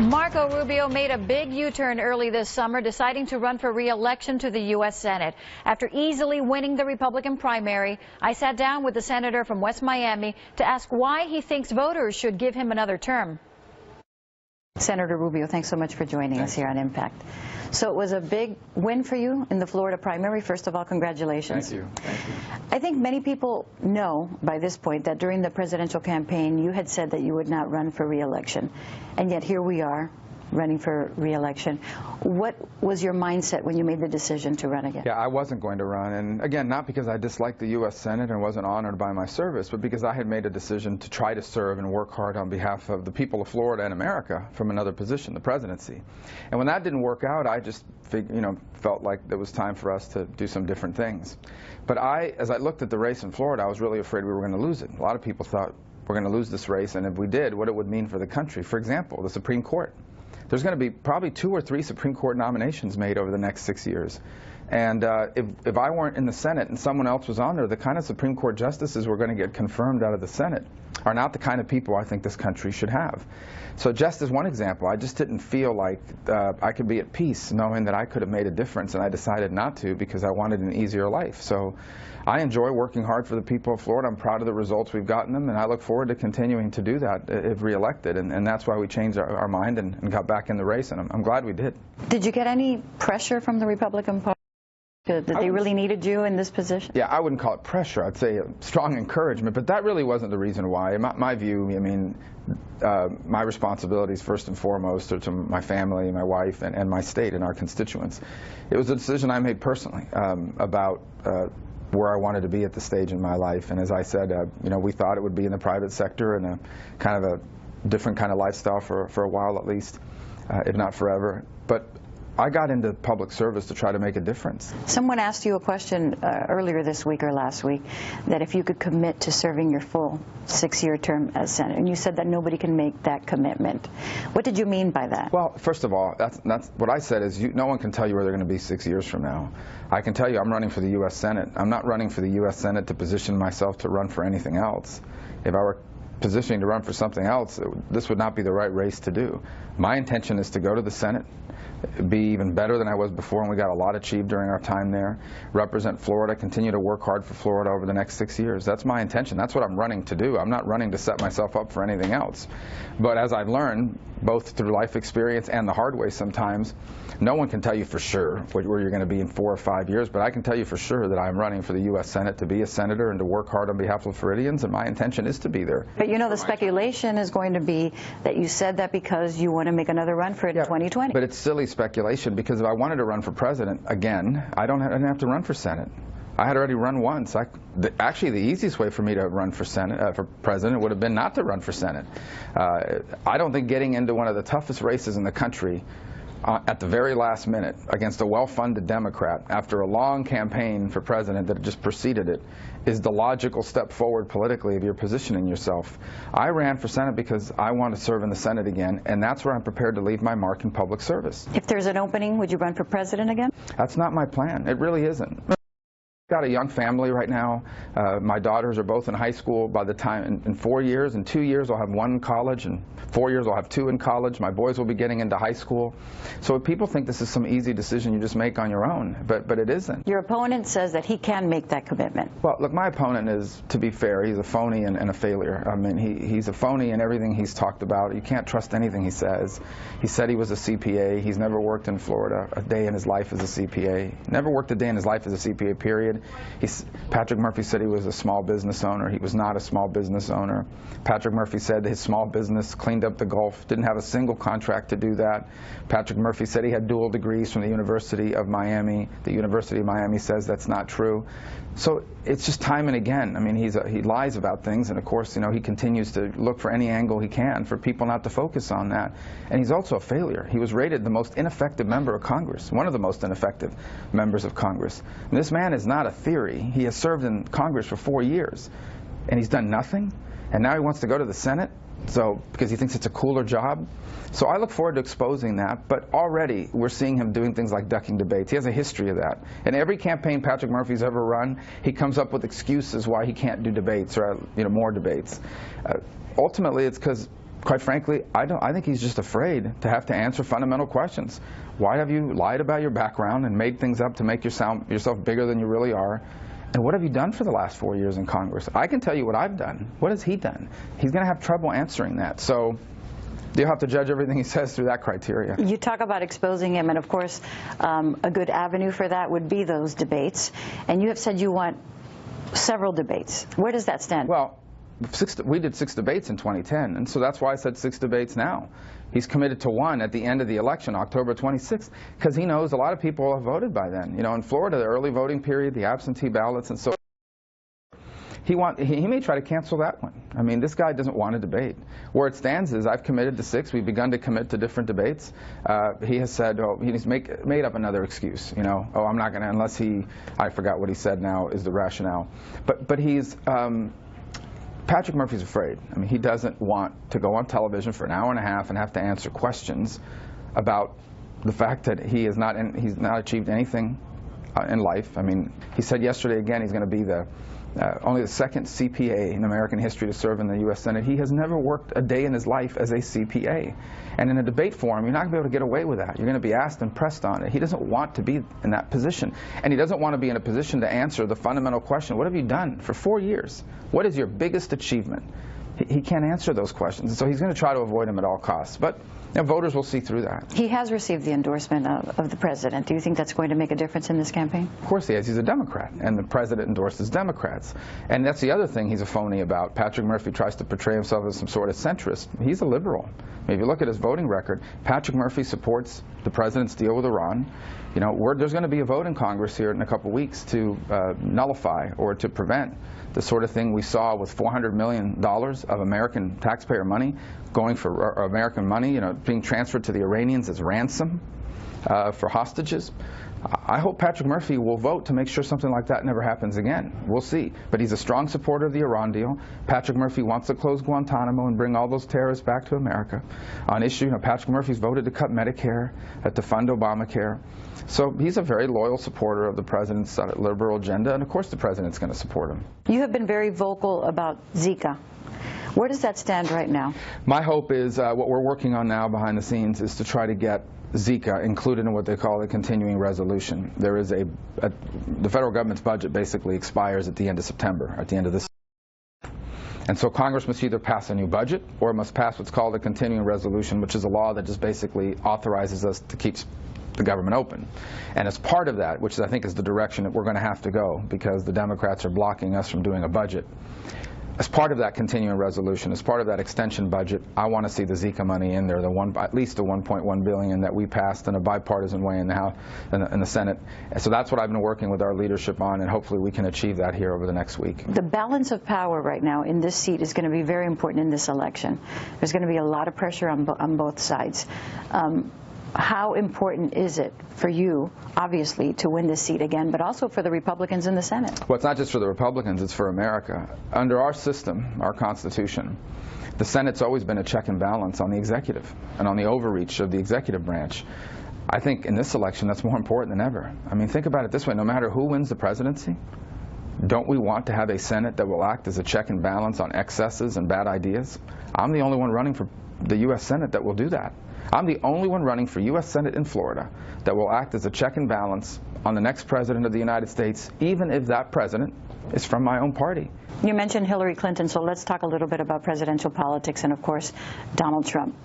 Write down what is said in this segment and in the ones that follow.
Marco Rubio made a big U-turn early this summer, deciding to run for re-election to the U.S. Senate. After easily winning the Republican primary, I sat down with the senator from West Miami to ask why he thinks voters should give him another term. Senator Rubio, thanks so much for joining us here on Impact. So it was a big win for you in the Florida primary. First of all, congratulations. Thank you. Thank you. I think many people know by this point that during the presidential campaign you had said that you would not run for re-election, and yet here we are running for re-election. What was your mindset when you made the decision to run again? Yeah, I wasn't going to run, and again, not because I disliked the U.S. Senate and wasn't honored by my service, but because I had made a decision to try to serve and work hard on behalf of the people of Florida and America from another position, the presidency. And when that didn't work out, I just felt like it was time for us to do some different things. But as I looked at the race in Florida, I was really afraid we were going to lose it. A lot of people thought we're going to lose this race, and if we did, what it would mean for the country. For example, the Supreme Court. There's going to be probably 2 or 3 Supreme Court nominations made over the next 6 years. And if I weren't in the Senate and someone else was on there, the kind of Supreme Court justices we're going to get confirmed out of the Senate are not the kind of people I think this country should have. So just as one example, I just didn't feel like I could be at peace knowing that I could have made a difference, and I decided not to because I wanted an easier life. So I enjoy working hard for the people of Florida. I'm proud of the results we've gotten them, and I look forward to continuing to do that if reelected. And that's why we changed our mind and got back in the race, and I'm glad we did. Did you get any pressure from the Republican Party that they really needed you in this position? Yeah, I wouldn't call it pressure. I'd say strong encouragement, but that really wasn't the reason why. My view, I mean, my responsibilities first and foremost are to my family, my wife, and my state and our constituents. It was a decision I made personally about where I wanted to be at the stage in my life, and as I said, we thought it would be in the private sector and a kind of a different kind of lifestyle for a while at least, if not forever. But I got into public service to try to make a difference. Someone asked you a question earlier this week or last week that if you could commit to serving your full 6-year term as Senator, and you said that nobody can make that commitment. What did you mean by that? Well, first of all, that's what I said is no one can tell you where they're going to be 6 years from now. I can tell you I'm running for the U.S. Senate. I'm not running for the U.S. Senate to position myself to run for anything else. If I were positioning to run for something else, this would not be the right race to do. My intention is to go to the Senate, be even better than I was before, and we got a lot achieved during our time there, represent Florida, continue to work hard for Florida over the next 6 years. That's my intention. That's what I'm running to do. I'm not running to set myself up for anything else. But as I've learned, both through life experience and the hard way sometimes, no one can tell you for sure where you're going to be in 4 or 5 years, but I can tell you for sure that I'm running for the U.S. Senate to be a senator and to work hard on behalf of Floridians, and my intention is to be there. But you know, the speculation is going to be that you said that because you want to make another run for it in 2020. But it's silly speculation, because if I wanted to run for president again, I didn't have to run for Senate. I had already run once. Actually, the easiest way for me to run for Senate, for president, would have been not to run for Senate. I don't think getting into one of the toughest races in the country at the very last minute against a well-funded Democrat after a long campaign for president that just preceded it is the logical step forward politically if you're positioning yourself. I ran for Senate because I want to serve in the Senate again, and that's where I'm prepared to leave my mark in public service. If there's an opening, would you run for president again? That's not my plan. It really isn't. Got a young family right now. My daughters are both in high school. By the time in 4 years, in 2 years I'll have 1 in college, and 4 years I'll have 2 in college. My boys will be getting into high school. So people think this is some easy decision you just make on your own, but it isn't. Your opponent says that he can make that commitment. Well, look, my opponent is, to be fair, he's a phony and a failure. I mean, he's a phony in everything he's talked about. You can't trust anything he says. He said he was a CPA. He's never worked in Florida a day in his life as a CPA. Never worked a day in his life as a CPA, period. Patrick Murphy said he was a small business owner. He was not a small business owner. Patrick Murphy said his small business cleaned up the Gulf, didn't have a single contract to do that. Patrick Murphy said he had dual degrees from the University of Miami. The University of Miami says that's not true. So it's just time and again. I mean, he lies about things, and of course, he continues to look for any angle he can for people not to focus on that. And he's also a failure. He was rated the most ineffective member of Congress, one of the most ineffective members of Congress. And this man is not a theory. He has served in Congress for 4 years, and he's done nothing. And now he wants to go to the Senate, because he thinks it's a cooler job. So I look forward to exposing that, but already we're seeing him doing things like ducking debates. He has a history of that. In every campaign Patrick Murphy's ever run, he comes up with excuses why he can't do debates or more debates. Ultimately, it's because quite frankly, I think he's just afraid to have to answer fundamental questions. Why have you lied about your background and made things up to make yourself bigger than you really are? And what have you done for the last 4 years in Congress? I can tell you what I've done. What has he done? He's going to have trouble answering that. So you'll have to judge everything he says through that criteria. You talk about exposing him, and of course, a good avenue for that would be those debates. And you have said you want several debates. Where does that stand? Well, we did 6 debates in 2010, and so that's why I said 6 debates now. He's committed to one at the end of the election, October 26th, because he knows a lot of people have voted by then. You know, in Florida, the early voting period, the absentee ballots, and so he may try to cancel that one. I mean, this guy doesn't want to debate. Where it stands is I've committed to 6. We've begun to commit to different debates. He has said, oh, he's made up another excuse. You know, oh, I'm not going to unless he. I forgot what he said now is the rationale. But he's. Patrick Murphy's afraid. I mean, he doesn't want to go on television for an hour and a half and have to answer questions about the fact that he's not achieved anything in life. I mean, he said yesterday again he's going to be only the 2nd CPA in American history to serve in the U.S. Senate. He has never worked a day in his life as a CPA. And in a debate forum, you're not going to be able to get away with that. You're going to be asked and pressed on it. He doesn't want to be in that position. And he doesn't want to be in a position to answer the fundamental question, what have you done for 4 years? What is your biggest achievement? He can't answer those questions. And so he's going to try to avoid them at all costs. But you know, voters will see through that. He has received the endorsement of the president. Do you think that's going to make a difference in this campaign? Of course he has. He's a Democrat, and the president endorses Democrats. And that's the other thing he's a phony about. Patrick Murphy tries to portray himself as some sort of centrist. He's a liberal. I mean, if you look at his voting record, Patrick Murphy supports the president's deal with Iran. You know, there's going to be a vote in Congress here in a couple weeks to nullify or to prevent the sort of thing we saw with $400 million of American taxpayer money going for American money, you know, being transferred to the Iranians as ransom for hostages. I hope Patrick Murphy will vote to make sure something like that never happens again. We'll see. But he's a strong supporter of the Iran deal. Patrick Murphy wants to close Guantanamo and bring all those terrorists back to America. On issue, you know, Patrick Murphy's voted to cut Medicare, to fund Obamacare. So he's a very loyal supporter of the president's liberal agenda, and of course the president's going to support him. You have been very vocal about Zika. Where does that stand right now? My hope is what we're working on now behind the scenes is to try to get Zika included in what they call the continuing resolution. There is the federal government's budget basically expires at the end of September, at the end of this. And so Congress must either pass a new budget or it must pass what's called a continuing resolution, which is a law that just basically authorizes us to keep the government open. And as part of that, which I think is the direction that we're going to have to go because the Democrats are blocking us from doing a budget, as part of that continuing resolution, as part of that extension budget, I want to see the Zika money in there, at least the $1.1 billion that we passed in a bipartisan way in the House, in the Senate. And so that's what I've been working with our leadership on, and hopefully we can achieve that here over the next week. The balance of power right now in this seat is going to be very important in this election. There's going to be a lot of pressure on both sides. How important is it for you, obviously, to win this seat again, but also for the Republicans in the Senate? Well, it's not just for the Republicans, it's for America. Under our system, our Constitution, the Senate's always been a check and balance on the executive and on the overreach of the executive branch. I think in this election that's more important than ever. I mean, think about it this way. No matter who wins the presidency, don't we want to have a Senate that will act as a check and balance on excesses and bad ideas? I'm the only one running for the U.S. Senate that will do that. I'm the only one running for U.S. Senate in Florida that will act as a check and balance on the next president of the United States, even if that president is from my own party. You mentioned Hillary Clinton, so let's talk a little bit about presidential politics and, of course, Donald Trump.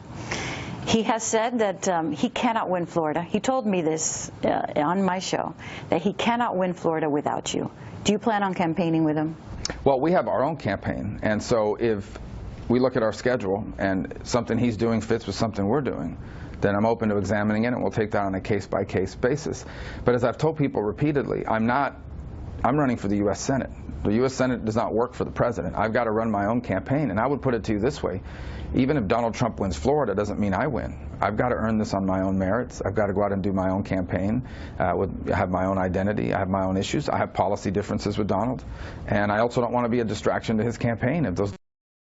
He has said that he cannot win Florida. He told me this on my show, that he cannot win Florida without you. Do you plan on campaigning with him? Well, we have our own campaign, and so if we look at our schedule and something he's doing fits with something we're doing, then I'm open to examining it, and we'll take that on a case-by-case basis. But as I've told people repeatedly, I'm running for the U.S. Senate. The U.S. Senate does not work for the president. I've got to run my own campaign, and I would put it to you this way. Even if Donald Trump wins Florida, doesn't mean I win. I've got to earn this on my own merits. I've got to go out and do my own campaign, have my own identity. I have my own issues. I have policy differences with Donald. And I also don't want to be a distraction to his campaign if those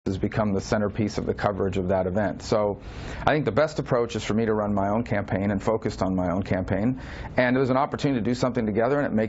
has become the centerpiece of the coverage of that event. So I think the best approach is for me to run my own campaign and focused on my own campaign. And there's an opportunity to do something together, and it makes